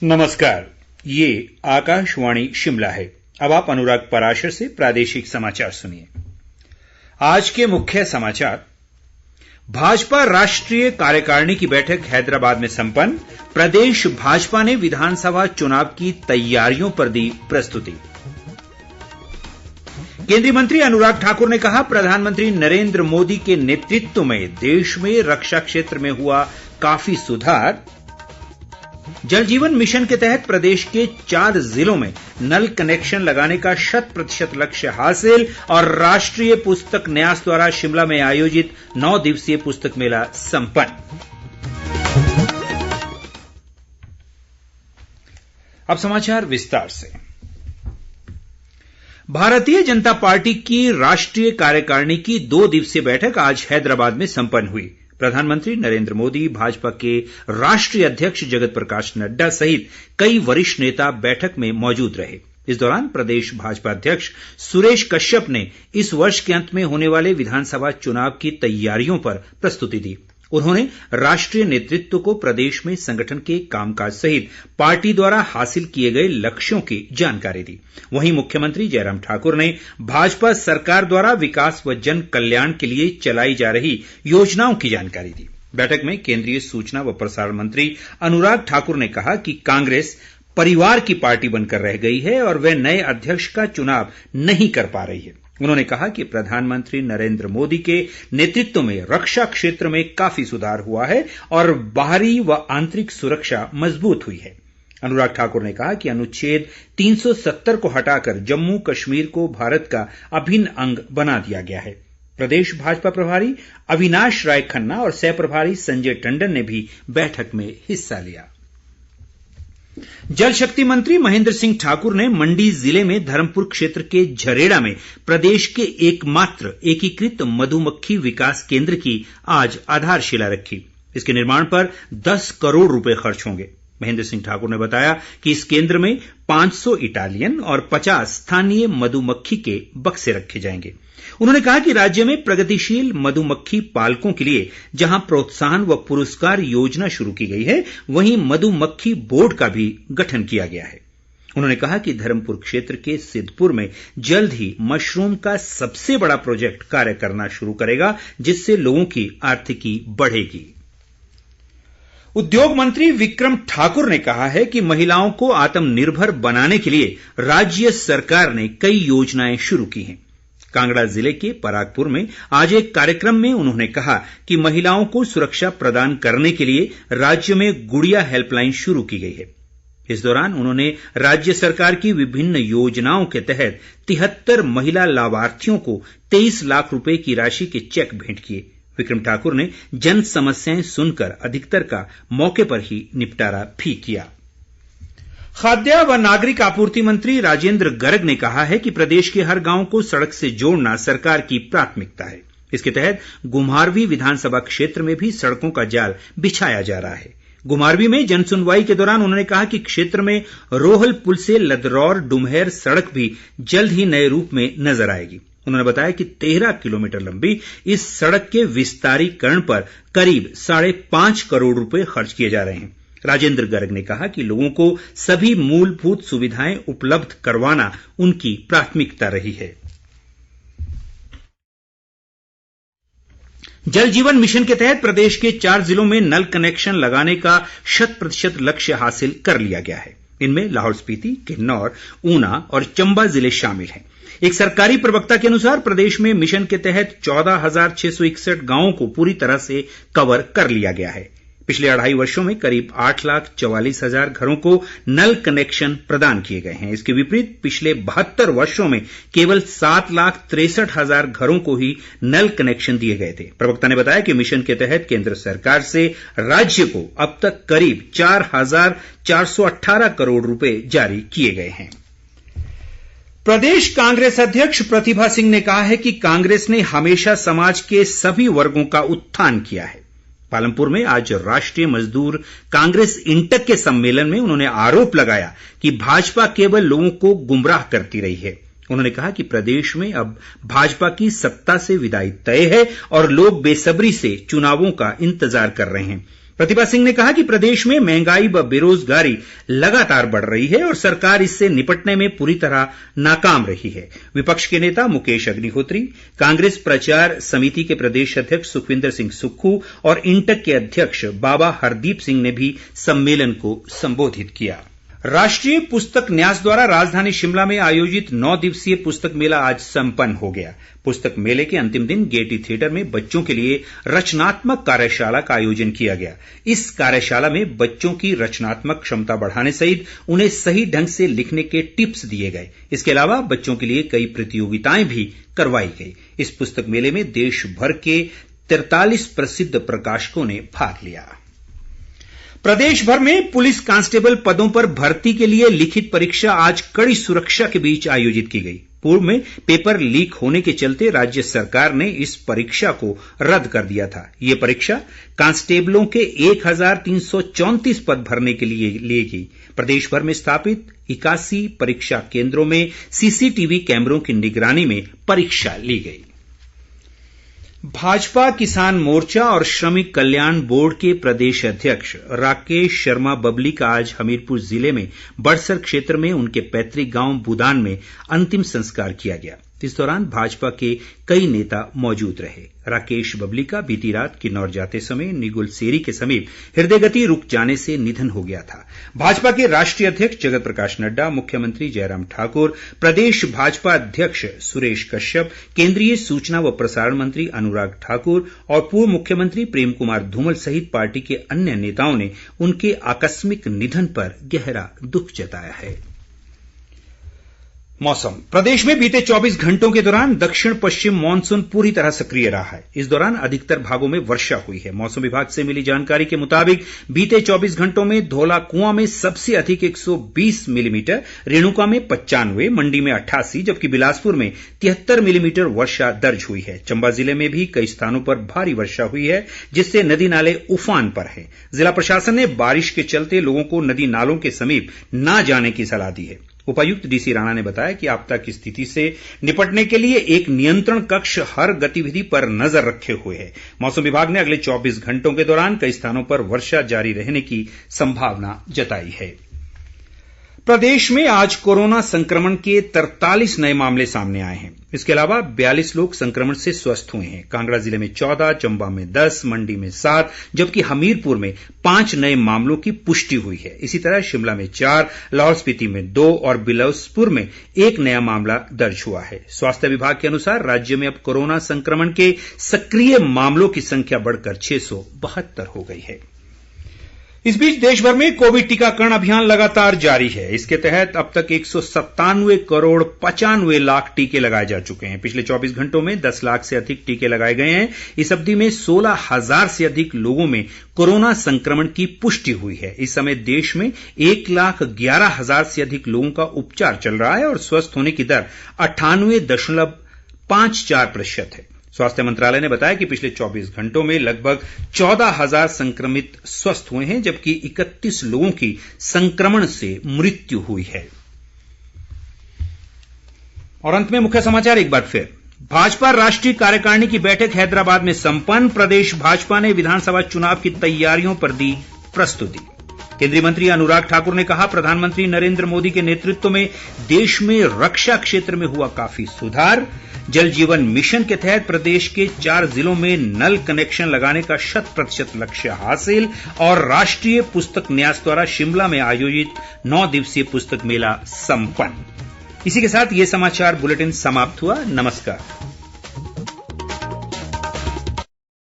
नमस्कार, ये आकाशवाणी शिमला है। अब आप अनुराग पराशर से प्रादेशिक समाचार सुनिए। आज के मुख्य समाचार। भाजपा राष्ट्रीय कार्यकारिणी की बैठक हैदराबाद में संपन्न। प्रदेश भाजपा ने विधानसभा चुनाव की तैयारियों पर दी प्रस्तुति। केंद्रीय मंत्री अनुराग ठाकुर ने कहा, प्रधानमंत्री नरेंद्र मोदी के नेतृत्व में देश में रक्षा क्षेत्र में हुआ काफी सुधार। जल जीवन मिशन के तहत प्रदेश के 4 जिलों में नल कनेक्शन लगाने का 100% लक्ष्य हासिल। और राष्ट्रीय पुस्तक न्यास द्वारा शिमला में आयोजित 9 दिवसीय पुस्तक मेला संपन्न। अब समाचार विस्तार से। भारतीय जनता पार्टी की राष्ट्रीय कार्यकारिणी की 2 दिवसीय बैठक आज हैदराबाद में संपन्न हुई। प्रधानमंत्री नरेंद्र मोदी, भाजपा के राष्ट्रीय अध्यक्ष जगत प्रकाश नड्डा सहित कई वरिष्ठ नेता बैठक में मौजूद रहे। इस दौरान प्रदेश भाजपा अध्यक्ष सुरेश कश्यप ने इस वर्ष के अंत में होने वाले विधानसभा चुनाव की तैयारियों पर प्रस्तुति दी। उन्होंने राष्ट्रीय नेतृत्व को प्रदेश में संगठन के कामकाज सहित पार्टी द्वारा हासिल किए गए लक्ष्यों की जानकारी दी। वहीं मुख्यमंत्री जयराम ठाकुर ने भाजपा सरकार द्वारा विकास व जन कल्याण के लिए चलाई जा रही योजनाओं की जानकारी दी। बैठक में केंद्रीय सूचना व प्रसारण मंत्री अनुराग ठाकुर ने कहा कि कांग्रेस परिवार की पार्टी बनकर रह गई है और वह नए अध्यक्ष का चुनाव नहीं कर पा रही है। उन्होंने कहा कि प्रधानमंत्री नरेंद्र मोदी के नेतृत्व में रक्षा क्षेत्र में काफी सुधार हुआ है और बाहरी व आंतरिक सुरक्षा मजबूत हुई है। अनुराग ठाकुर ने कहा कि अनुच्छेद 370 को हटाकर जम्मू कश्मीर को भारत का अभिन्न अंग बना दिया गया है। प्रदेश भाजपा प्रभारी अविनाश राय खन्ना और सह प्रभारी संजय टंडन ने भी बैठक में हिस्सा लिया। जल शक्ति मंत्री महेंद्र सिंह ठाकुर ने मंडी जिले में धर्मपुर क्षेत्र के झरेड़ा में प्रदेश के एकमात्र एकीकृत मधुमक्खी विकास केंद्र की आज आधारशिला रखी। इसके निर्माण पर 10 करोड़ रुपए खर्च होंगे। महेंद्र सिंह ठाकुर ने बताया कि इस केंद्र में 500 इटालियन और 50 स्थानीय मधुमक्खी के बक्से रखे जाएंगे। उन्होंने कहा कि राज्य में प्रगतिशील मधुमक्खी पालकों के लिए जहां प्रोत्साहन व पुरस्कार योजना शुरू की गई है, वहीं मधुमक्खी बोर्ड का भी गठन किया गया है। उन्होंने कहा कि धर्मपुर क्षेत्र के सिद्धपुर में जल्द ही मशरूम का सबसे बड़ा प्रोजेक्ट कार्य करना शुरू करेगा, जिससे लोगों की आर्थिकी बढ़ेगी। उद्योग मंत्री विक्रम ठाकुर ने कहा है कि महिलाओं को आत्मनिर्भर बनाने के लिए राज्य सरकार ने कई योजनाएं शुरू की हैं। कांगड़ा जिले के परागपुर में आज एक कार्यक्रम में उन्होंने कहा कि महिलाओं को सुरक्षा प्रदान करने के लिए राज्य में गुड़िया हेल्पलाइन शुरू की गई है। इस दौरान उन्होंने राज्य सरकार की विभिन्न योजनाओं के तहत 73 महिला लाभार्थियों को 23 लाख रुपए की राशि के चेक भेंट किए। विक्रम ठाकुर ने जन समस्याएं सुनकर अधिकतर का मौके पर ही निपटारा भी किया। खाद्य व नागरिक आपूर्ति मंत्री राजेंद्र गर्ग ने कहा है कि प्रदेश के हर गांव को सड़क से जोड़ना सरकार की प्राथमिकता है। इसके तहत घुमारवीं विधानसभा क्षेत्र में भी सड़कों का जाल बिछाया जा रहा है। घुमारवीं में जनसुनवाई के दौरान उन्होंने कहा कि क्षेत्र में रोहल पुल से लदरौर डुम्हेर सड़क भी जल्द ही नए रूप में नजर आएगी। उन्होंने बताया कि 13 किलोमीटर लंबी इस सड़क के विस्तारीकरण पर करीब 5.5 करोड़ रुपए खर्च किए जा रहे हैं। राजेंद्र गर्ग ने कहा कि लोगों को सभी मूलभूत सुविधाएं उपलब्ध करवाना उनकी प्राथमिकता रही है। जल जीवन मिशन के तहत प्रदेश के 4 जिलों में नल कनेक्शन लगाने का 100% लक्ष्य हासिल कर लिया गया है। इनमें लाहौल स्पीति, किन्नौर, ऊना और चंबा जिले शामिल हैं। एक सरकारी प्रवक्ता के अनुसार प्रदेश में मिशन के तहत 14,661 गांवों को पूरी तरह से कवर कर लिया गया है। पिछले 2.5 वर्षों में करीब 8,44,000 घरों को नल कनेक्शन प्रदान किए गए हैं। इसके विपरीत पिछले 72 वर्षों में केवल 7,63,000 घरों को ही नल कनेक्शन दिए गए थे। प्रवक्ता ने बताया कि मिशन के तहत केंद्र सरकार से राज्य को अब तक करीब 4,418 करोड़ रुपए जारी किए गए हैं। प्रदेश कांग्रेस अध्यक्ष प्रतिभा सिंह ने कहा है कि कांग्रेस ने हमेशा समाज के सभी वर्गों का उत्थान किया है। पालमपुर में आज राष्ट्रीय मजदूर कांग्रेस इंटक के सम्मेलन में उन्होंने आरोप लगाया कि भाजपा केवल लोगों को गुमराह करती रही है। उन्होंने कहा कि प्रदेश में अब भाजपा की सत्ता से विदाई तय है और लोग बेसब्री से चुनावों का इंतजार कर रहे हैं। प्रतिभा सिंह ने कहा कि प्रदेश में महंगाई व बेरोजगारी लगातार बढ़ रही है और सरकार इससे निपटने में पूरी तरह नाकाम रही है। विपक्ष के नेता मुकेश अग्निहोत्री, कांग्रेस प्रचार समिति के प्रदेश अध्यक्ष सुखविंदर सिंह सुक्खू और इंटक के अध्यक्ष बाबा हरदीप सिंह ने भी सम्मेलन को संबोधित किया। राष्ट्रीय पुस्तक न्यास द्वारा राजधानी शिमला में आयोजित 9 दिवसीय पुस्तक मेला आज संपन्न हो गया। पुस्तक मेले के अंतिम दिन गेयटी थिएटर में बच्चों के लिए रचनात्मक कार्यशाला का आयोजन किया गया। इस कार्यशाला में बच्चों की रचनात्मक क्षमता बढ़ाने सहित उन्हें सही ढंग से लिखने के टिप्स दिए गए। इसके अलावा बच्चों के लिए कई प्रतियोगिताएं भी करवाई गई। इस पुस्तक मेले में देश भर के 43 प्रसिद्ध प्रकाशकों ने भाग लिया। प्रदेश भर में पुलिस कांस्टेबल पदों पर भर्ती के लिए लिखित परीक्षा आज कड़ी सुरक्षा के बीच आयोजित की गई। पूर्व में पेपर लीक होने के चलते राज्य सरकार ने इस परीक्षा को रद्द कर दिया था। ये परीक्षा कांस्टेबलों के 1334 पद भरने के लिए ली गई। प्रदेश भर में स्थापित 81 परीक्षा केंद्रों में सीसीटीवी कैमरों की निगरानी में परीक्षा ली गई। भाजपा किसान मोर्चा और श्रमिक कल्याण बोर्ड के प्रदेश अध्यक्ष राकेश शर्मा बबली का आज हमीरपुर जिले में बड़सर क्षेत्र में उनके पैतृक गांव बुदान में अंतिम संस्कार किया गया। इस दौरान भाजपा के कई नेता मौजूद रहे। राकेश बबली का बीती रात किन्नौर जाते समय निगुल सेरी के समीप हृदय गति रुक जाने से निधन हो गया था। भाजपा के राष्ट्रीय अध्यक्ष जगत प्रकाश नड्डा, मुख्यमंत्री जयराम ठाकुर, प्रदेश भाजपा अध्यक्ष सुरेश कश्यप, केंद्रीय सूचना व प्रसारण मंत्री अनुराग ठाकुर और पूर्व मुख्यमंत्री प्रेम कुमार धूमल सहित पार्टी के अन्य नेताओं ने उनके आकस्मिक निधन पर गहरा दुख जताया है। मौसम। प्रदेश में बीते 24 घंटों के दौरान दक्षिण पश्चिम मानसून पूरी तरह सक्रिय रहा है। इस दौरान अधिकतर भागों में वर्षा हुई है। मौसम विभाग से मिली जानकारी के मुताबिक बीते 24 घंटों में धौला कुआं में सबसे अधिक 120 मिलीमीटर, रेणुका में 95, मंडी में 88 जबकि बिलासपुर में 73 मिलीमीटर वर्षा दर्ज हुई है। चंबा जिले में भी कई स्थानों पर भारी वर्षा हुई है जिससे नदी नाले उफान पर हैं। जिला प्रशासन ने बारिश के चलते लोगों को नदी नालों के समीप न जाने की सलाह दी है। उपायुक्त डीसी राणा ने बताया कि आपदा की स्थिति से निपटने के लिए एक नियंत्रण कक्ष हर गतिविधि पर नजर रखे हुए है। मौसम विभाग ने अगले 24 घंटों के दौरान कई स्थानों पर वर्षा जारी रहने की संभावना जताई है। प्रदेश में आज कोरोना संक्रमण के 43 नए मामले सामने आए हैं। इसके अलावा 42 लोग संक्रमण से स्वस्थ हुए हैं। कांगड़ा जिले में 14, चंबा में 10, मंडी में 7 जबकि हमीरपुर में 5 नए मामलों की पुष्टि हुई है। इसी तरह शिमला में 4, लाहौल स्पीति में 2 और बिलासपुर में 1 नया मामला दर्ज हुआ है। स्वास्थ्य विभाग के अनुसार राज्य में अब कोरोना संक्रमण के सक्रिय मामलों की संख्या बढ़कर 672 हो गई है। इस बीच देश भर में कोविड टीकाकरण अभियान लगातार जारी है। इसके तहत अब तक 197 करोड़ 95 लाख टीके लगाए जा चुके हैं। पिछले 24 घंटों में 10 लाख से अधिक टीके लगाए गए हैं। इस अवधि में 16,000 से अधिक लोगों में कोरोना संक्रमण की पुष्टि हुई है। इस समय देश में 1,11,000 से अधिक लोगों का उपचार चल रहा है और स्वस्थ होने की दर 98.54% है। स्वास्थ्य मंत्रालय ने बताया कि पिछले 24 घंटों में लगभग 14,000 संक्रमित स्वस्थ हुए हैं जबकि 31 लोगों की संक्रमण से मृत्यु हुई है। और अंत में मुख्य समाचार एक बार फिर। भाजपा राष्ट्रीय कार्यकारिणी की बैठक हैदराबाद में संपन्न। प्रदेश भाजपा ने विधानसभा चुनाव की तैयारियों पर दी प्रस्तुति। केंद्रीय मंत्री अनुराग ठाकुर ने कहा, प्रधानमंत्री नरेंद्र मोदी के नेतृत्व में देश में रक्षा क्षेत्र में हुआ काफी सुधार। जल जीवन मिशन के तहत प्रदेश के 4 जिलों में नल कनेक्शन लगाने का 100% लक्ष्य हासिल। और राष्ट्रीय पुस्तक न्यास द्वारा शिमला में आयोजित 9 दिवसीय पुस्तक मेला संपन्न। इसी के साथ ये समाचार बुलेटिन समाप्त हुआ। नमस्कार।